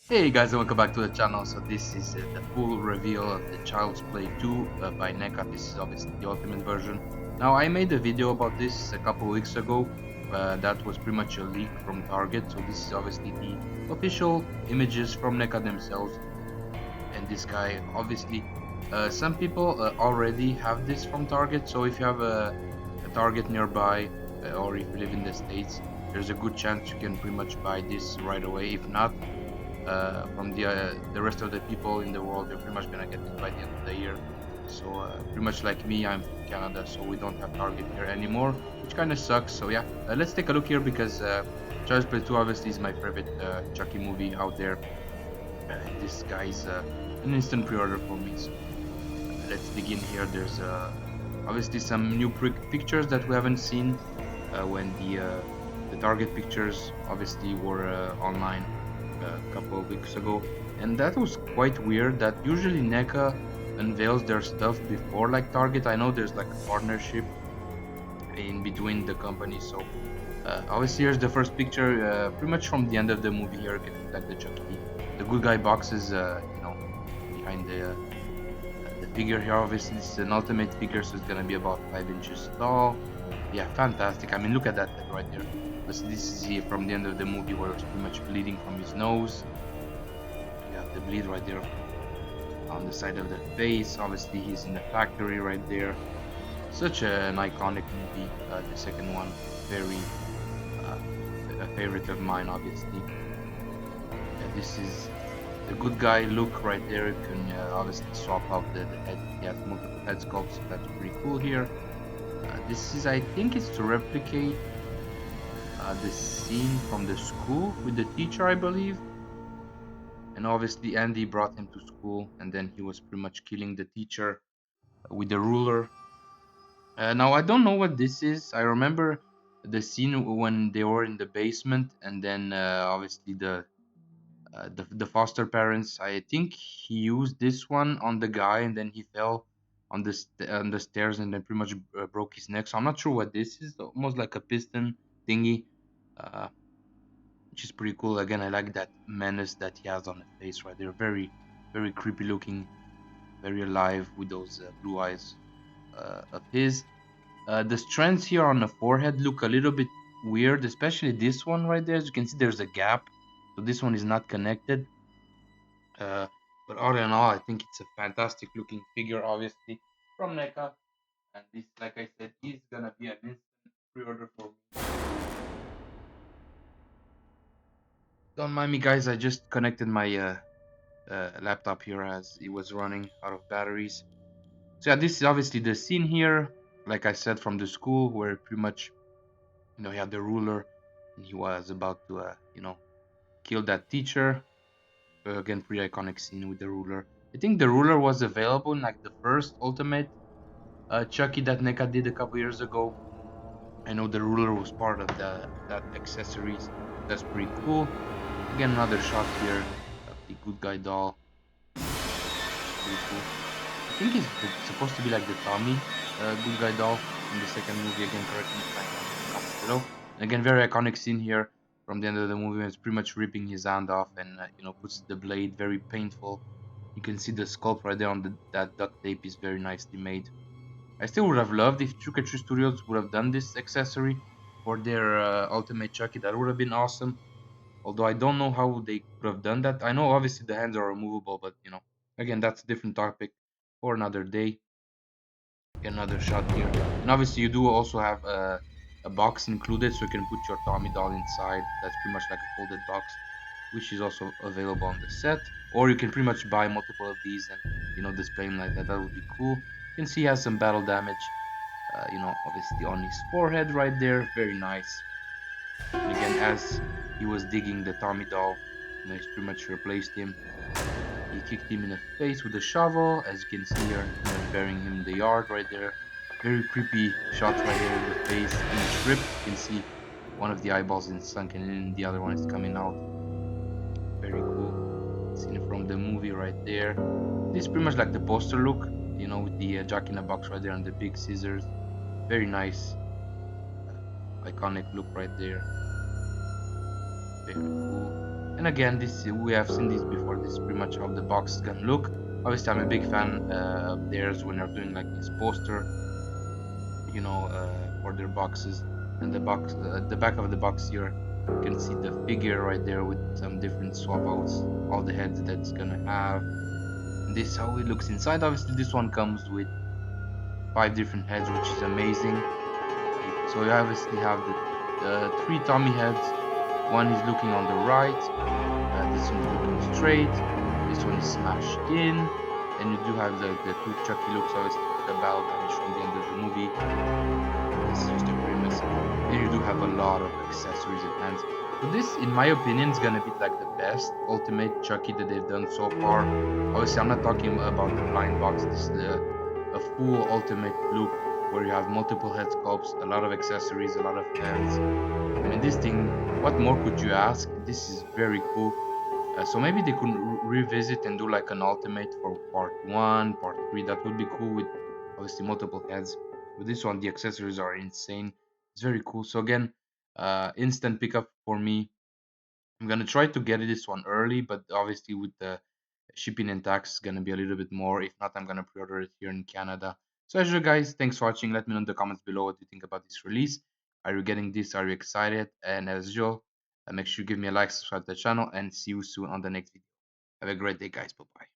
Hey guys, and welcome back to the channel. So this is the full reveal of the Child's Play 2 by NECA. This is obviously the ultimate version. Now I made a video about this a couple weeks ago. That was pretty much a leak from Target. So this is obviously the official images from NECA themselves. And this guy, obviously, some people already have this from Target. So if you have a Target nearby, or if you live in the States, there's a good chance you can pretty much buy this right away. If not, from the rest of the people in the world, they're pretty much gonna get it by the end of the year. So pretty much like me, I'm from Canada, so we don't have Target here anymore, which kind of sucks. So yeah, let's take a look here because Child's Play 2 obviously is my favorite Chucky movie out there. This guy's an instant pre-order for me. So let's begin here. There's obviously some new pictures that we haven't seen when the Target pictures obviously were online a couple of weeks ago, and that was quite weird. That usually NECA unveils their stuff before like Target. I know there's like a partnership in between the companies. So obviously here's the first picture, pretty much from the end of the movie. Here you can see like the Chucky, the good guy boxes, behind the figure here. Obviously this is an ultimate figure, so it's gonna be about 5 inches tall. Yeah, fantastic. I mean, look at that head right there. This is here from the end of the movie where it's pretty much bleeding from his nose. You got the bleed right there on the side of the face. Obviously he's in the factory right there. Such an iconic movie. The second one, very a favorite of mine, obviously. This is the good guy look right there. You can obviously swap out the head. He has multiple head sculpts, so that's pretty cool here. This is, I think it's to replicate the scene from the school with the teacher, I believe. And obviously Andy brought him to school, and then he was pretty much killing the teacher with the ruler. Now I don't know what this is. I remember the scene when they were in the basement, and then obviously the foster parents. I think he used this one on the guy, and then he fell on on the stairs, and then pretty much broke his neck. So I'm not sure what this is. Almost like a piston thingy, uh, which is pretty cool. Again, I like that menace that he has on the face right there. Very, very creepy looking, very alive with those blue eyes of his. The strands here on the forehead look a little bit weird, especially this one right there. As you can see, there's a gap, so this one is not connected. Uh, but all in all, I think it's a fantastic looking figure, obviously from NECA. And this, like I said, is gonna be an instant pre-order for me. Don't mind me, guys. I just connected my laptop here as it was running out of batteries. So yeah, this is obviously the scene here. Like I said, from the school where pretty much, he had the ruler and he was about to, kill that teacher. Again, pretty iconic scene with the ruler. I think the ruler was available in like the first Ultimate Chucky that NECA did a couple years ago. I know the ruler was part of that accessories. That's pretty cool. Again, another shot here of the good guy doll. Pretty cool. I think it's supposed to be like the Tommy good guy doll in the second movie. Again, correct me if I'm wrong in the comments below. And again, very iconic scene here from the end of the movie. It's pretty much ripping his hand off and puts the blade. Very painful. You can see the sculpt right there on that duct tape is very nicely made. I still would have loved if True Studios would have done this accessory for their Ultimate Chucky. That would have been awesome. Although I don't know how they could have done that. I know obviously the hands are removable, but again, that's a different topic for another day. Get another shot here, and obviously you do also have a box included, so you can put your Tommy doll inside. That's pretty much like a folded box, which is also available on the set. Or you can pretty much buy multiple of these and display them like that. That would be cool. You can see he has some battle damage, obviously on his forehead right there. Very nice. And again, as he was digging the Tommy doll, he's pretty much replaced him. He kicked him in the face with a shovel, as you can see here, pretty much burying him in the yard right there. Very creepy shot right here with the face being ripped. You can see one of the eyeballs is sunken in, the other one is coming out. Very cool. Scene from the movie right there. This is pretty much like the poster look, with the Jack in a Box right there and the big scissors. Very nice, iconic look right there. Very cool. And again, this we have seen this before. This is pretty much how the box is gonna look. Obviously, I'm a big fan of theirs when they're doing like this poster, for their boxes. And the back of the box here, you can see the figure right there with some different swap outs, all the heads that's gonna have. And this is how it looks inside. Obviously, this one comes with 5 different heads, which is amazing. So you obviously have the three Tommy heads. One is looking on the right. This one is looking straight. This one is smashed in. And you do have the two Chucky looks, obviously the bell that I showed in the end of the movie. This is just a very messy. And you do have a lot of accessories and hands. So this, in my opinion, is gonna be like the best Ultimate Chucky that they've done so far. Obviously, I'm not talking about the blind box. This is a full Ultimate look where you have multiple head sculpts, a lot of accessories, a lot of hands. I mean, this thing, what more could you ask? This is very cool. So maybe they could revisit and do like an ultimate for part one, part three. That would be cool with obviously multiple heads. With this one, the accessories are insane. It's very cool. So again, instant pickup for me. I'm gonna try to get this one early, but obviously with the shipping and tax, it's gonna be a little bit more. If not, I'm gonna pre-order it here in Canada. So as usual, guys, thanks for watching. Let me know in the comments below what you think about this release. Are you getting this? Are you excited? And as usual, make sure you give me a like, subscribe to the channel, and see you soon on the next video. Have a great day, guys. Bye bye.